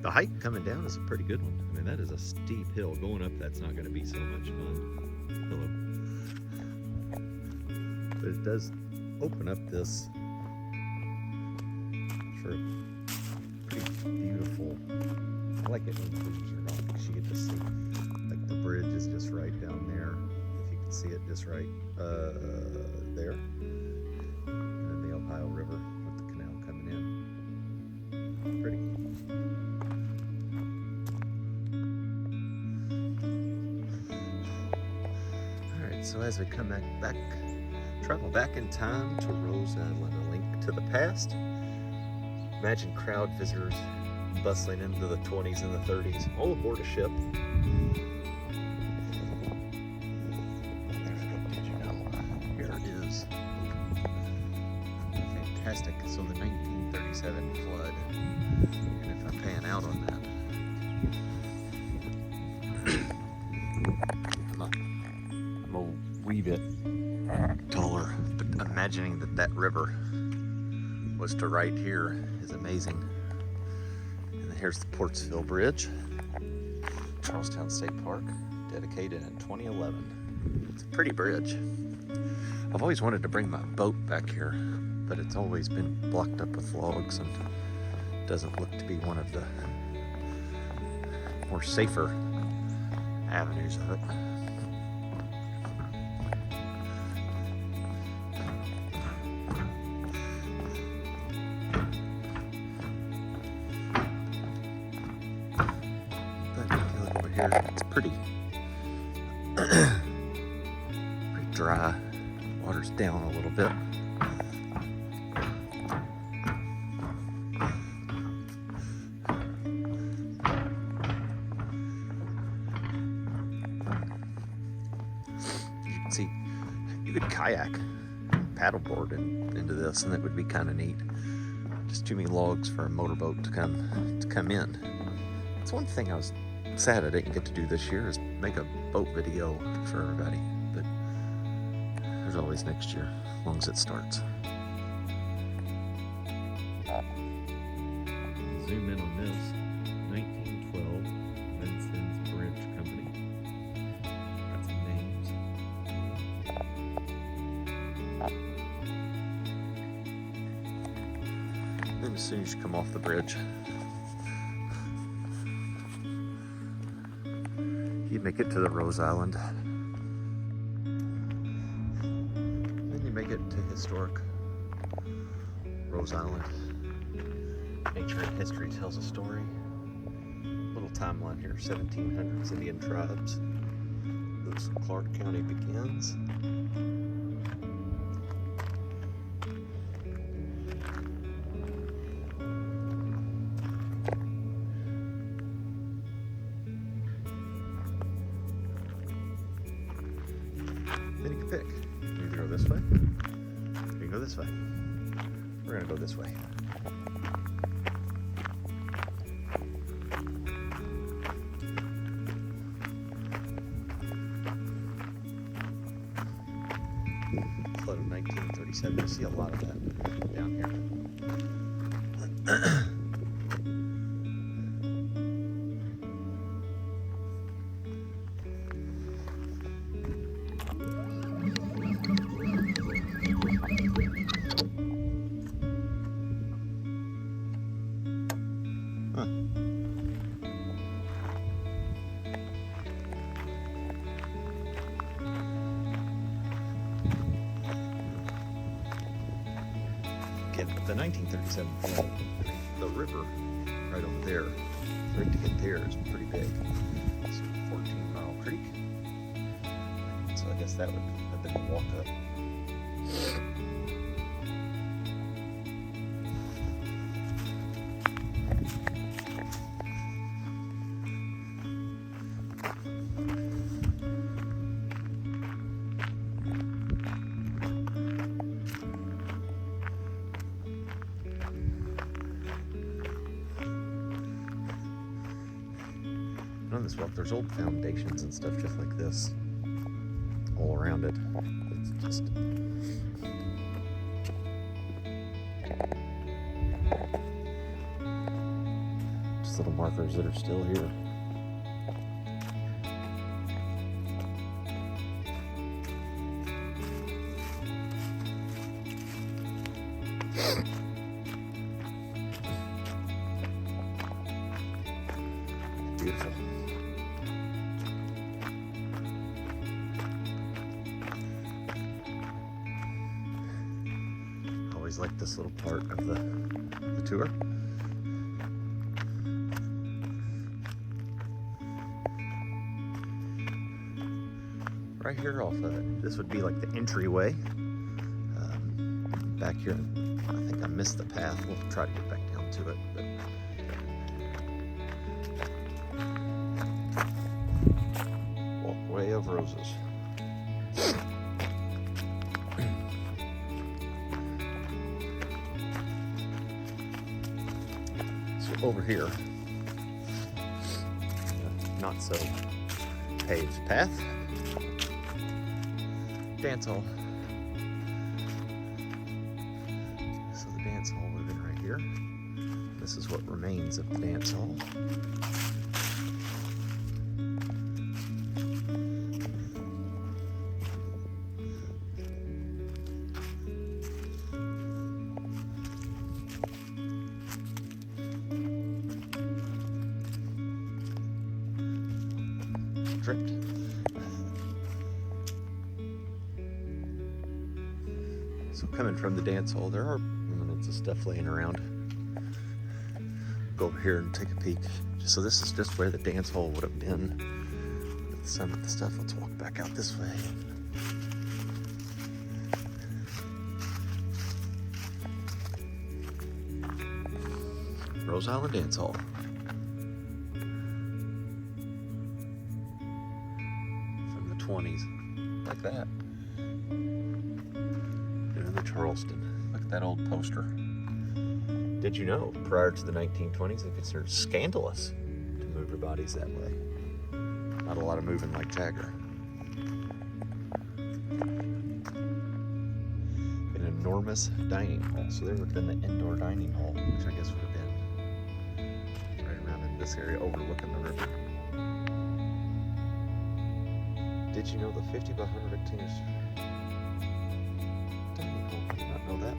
The hike coming down is a pretty good one. I mean, that is a steep hill. Going up, that's not going to be so much fun. Hello. But it does open up this for a pretty beautiful. I like it when bridges are gone because you get to see, like the bridge is just right down there. If you can see it just right there. And then the Ohio River with the canal coming in. Pretty. Alright, so as we come back, travel back in time to Rose Island, a link to the past. Imagine crowd visitors bustling into the 20s and the 30s, all aboard a ship. Did you know? Here it is. Fantastic. So the 1937 flood, and if I'm paying out on that, I'm a wee bit taller, but imagining that river was to right here is amazing. And here's the Portsville Bridge, Charlestown State Park, dedicated in 2011. It's a pretty bridge. I've always wanted to bring my boat back here, but it's always been blocked up with logs and doesn't look to be one of the more safer avenues of it. Here, it's pretty dry. Water's down a little bit. You can see you could kayak, paddleboard into this, and that would be kind of neat. Just too many logs for a motorboat to come in. That's one thing I was sad I didn't get to do this year, is make a boat video for everybody, but there's always next year, as long as it starts. Zoom in on this 1912 Vincent's Bridge Company. Got some names. Then as soon as you come off the bridge, you make it to the Rose Island. Then you make it to historic Rose Island. Nature and history tells a story. Little timeline here, 1700s Indian tribes. Lewis and Clark County begins. Then you can pick. You either go this way, or you can go this way. We're gonna go this way. Flood of 1937. You see a lot of that down here. The 1937 flood, the river right over there, right to get there is pretty big. It's 14 Mile Creek. So I guess that would have been a walk up. On this walk, there's old foundations and stuff just like this all around it. It's just little markers that are still here. Beautiful. Always like this little part of the tour. Right here off of it. This would be like the entryway. Back here, I think I missed the path. We'll try to get back down to it. But walkway of roses. So over here, not so paved path. Dance hall. So the dance hall would have been right here. This is what remains of the dance hall. Dripped. So coming from the dance hall, there are remnants of stuff laying around. Go over here and take a peek. So this is just where the dance hall would have been with some of the stuff. Let's walk back out this way. Rose Island Dance Hall. From the 20s, like that. In the Charleston. Look at that old poster. Did you know, prior to the 1920s, they considered scandalous to move your bodies that way. Not a lot of moving like Jagger. An enormous dining hall. So there would have been the indoor dining hall, which I guess would have been right around in this area overlooking the river. Did you know the 50 by 100 rectangles? Dining hall. I did not know that.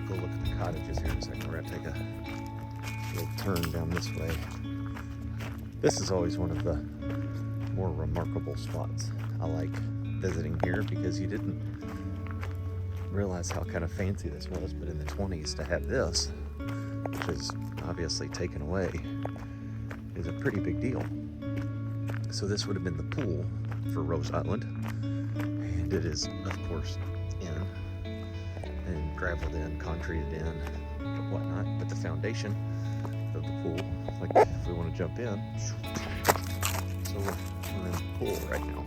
Go look at the cottages here in a second. We're gonna take a little turn down this way. This is always one of the more remarkable spots. I like visiting here because you didn't realize how kind of fancy this was, but in the 20s to have this, which is obviously taken away, is a pretty big deal. So this would have been the pool for Rose Island, and it is, of course, in and graveled in, concreted in, and whatnot. But the foundation of the pool, like if we want to jump in, so we're in the pool right now.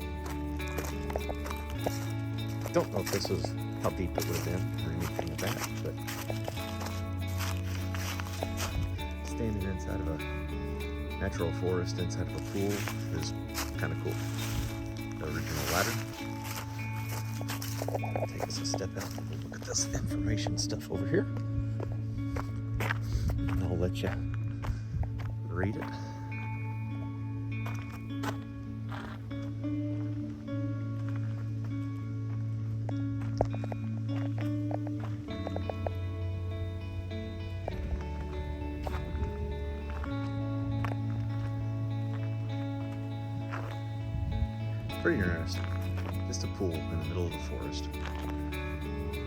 I don't know if this was how deep it would have been or anything like that, but standing inside of a natural forest, inside of a pool is kind of cool. The original ladder. Take us a step out and look at this information stuff over here. And I'll let you read it. Pretty interesting. Just a pool in the middle of the forest.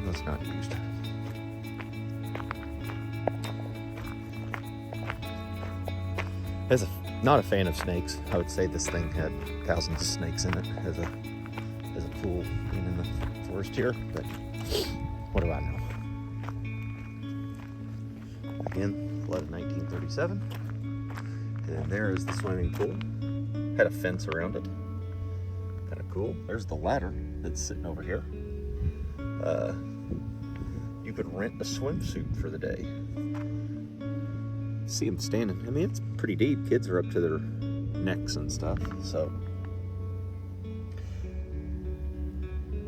That's not used. Not a fan of snakes. I would say this thing had thousands of snakes in it as a pool being in the forest here, but what do I know? Again, flood of 1937. And then there is the swimming pool. Had a fence around it. Kind of cool. There's the ladder that's sitting over here. You could rent a swimsuit for the day. See them standing. I mean, it's pretty deep. Kids are up to their necks and stuff. So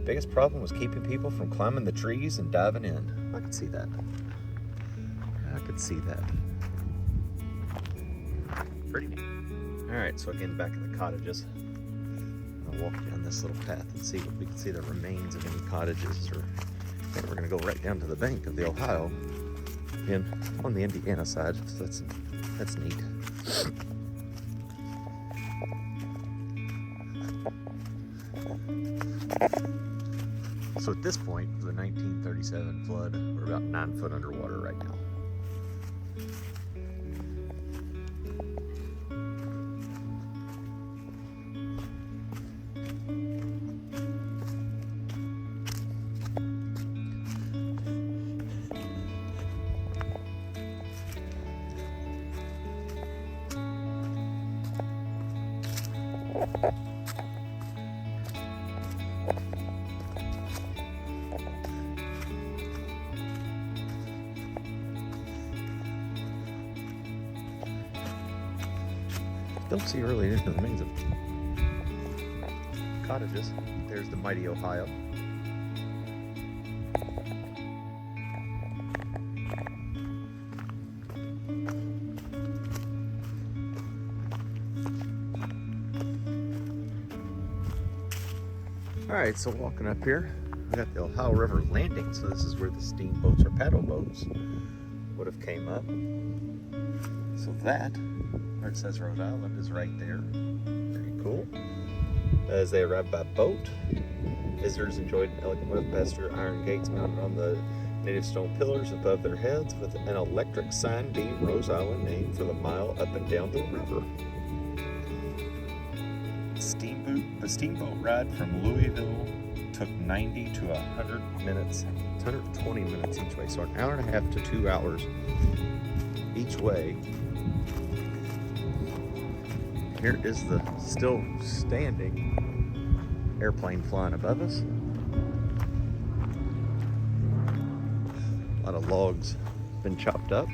biggest problem was keeping people from climbing the trees and diving in. I could see that. I could see that. Pretty neat. All right, so again, back in the cottages. I'll walk down this little path and see if we can see the remains of any cottages, or and we're gonna go right down to the bank of the Ohio, again on the Indiana side. So that's neat. So at this point, for the 1937 flood, we're about 9 foot underwater right now. Don't see really any remains of cottages. There's the mighty Ohio. Alright, so walking up here, we got the Ohio River landing. So this is where the steamboats or paddle boats would have came up. So that, where it says Rhode Island, is right there. Pretty cool. As they arrived by boat, visitors enjoyed an elegant web past through iron gates mounted on the native stone pillars above their heads, with an electric sign being Rose Island, named for the mile up and down the river. The steamboat ride from Louisville took 90 to 100 minutes, 120 minutes each way, so an hour and a half to 2 hours each way. Here is the still standing airplane flying above us. A lot of logs been chopped up.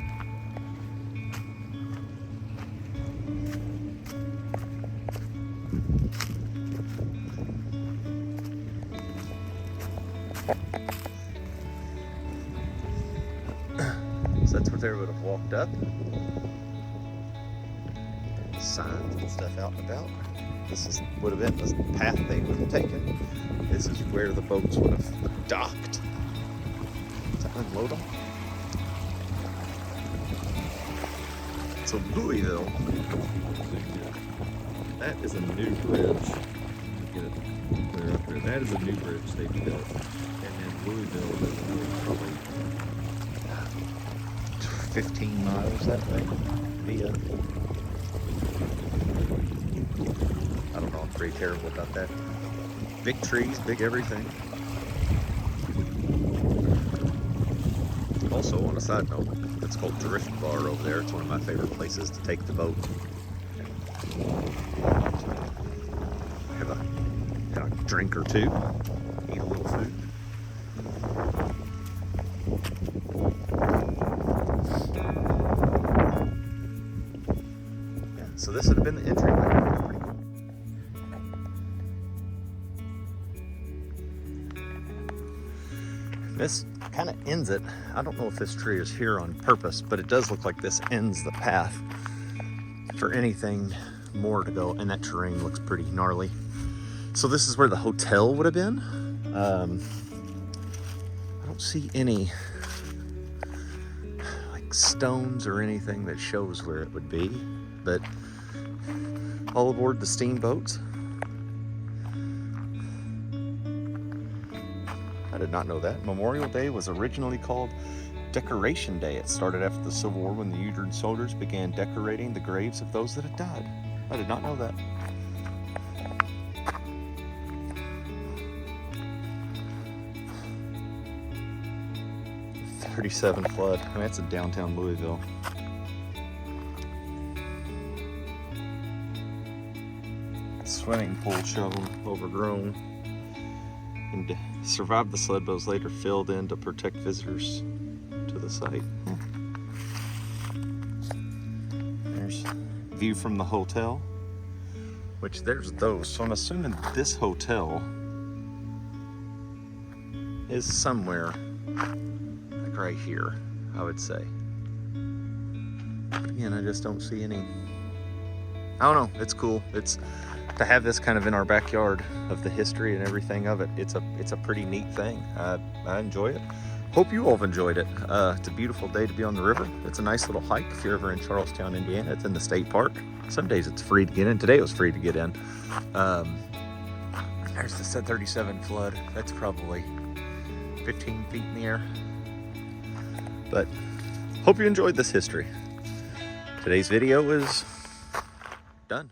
So that's where they would have walked up. Signs and stuff out and about. This would have been the path they would have taken. This is where the boats would have docked to unload them. So Louisville, that is a new bridge. Get it clear up there. That is a new bridge they built. And then Louisville is probably 15 miles that way via. I don't know, I'm pretty terrible about that. Big trees, big everything. Also, on a side note, it's called Drift Bar over there. It's one of my favorite places to take the boat. Have a drink or two, eat a little food. Yeah, so this would have been the entryway. This kind of ends it. I don't know if this tree is here on purpose, but it does look like this ends the path for anything more to go, and that terrain looks pretty gnarly. So this is where the hotel would have been. I don't see any like stones or anything that shows where it would be, but all aboard the steamboats. I did not know that. Memorial Day was originally called Decoration Day. It started after the Civil War when the Union soldiers began decorating the graves of those that had died. I did not know that. '37 flood. I mean, that's in downtown Louisville. Swimming pool shown, overgrown. And survived the sled, but was later filled in to protect visitors to the site. There's view from the hotel. which there's those. So I'm assuming this hotel is somewhere like right here, I would say. But again, I just don't see any. I don't know. It's cool. It's to have this kind of in our backyard of the history and everything of it. It's a pretty neat thing. I enjoy it. Hope you all have enjoyed it. It's a beautiful day to be on the river. It's a nice little hike if you're ever in Charlestown, Indiana. It's in the state park. Some days it's free to get in. Today it was free to get in. There's the 737 flood. That's probably 15 feet in the air. But hope you enjoyed this history. Today's video is done.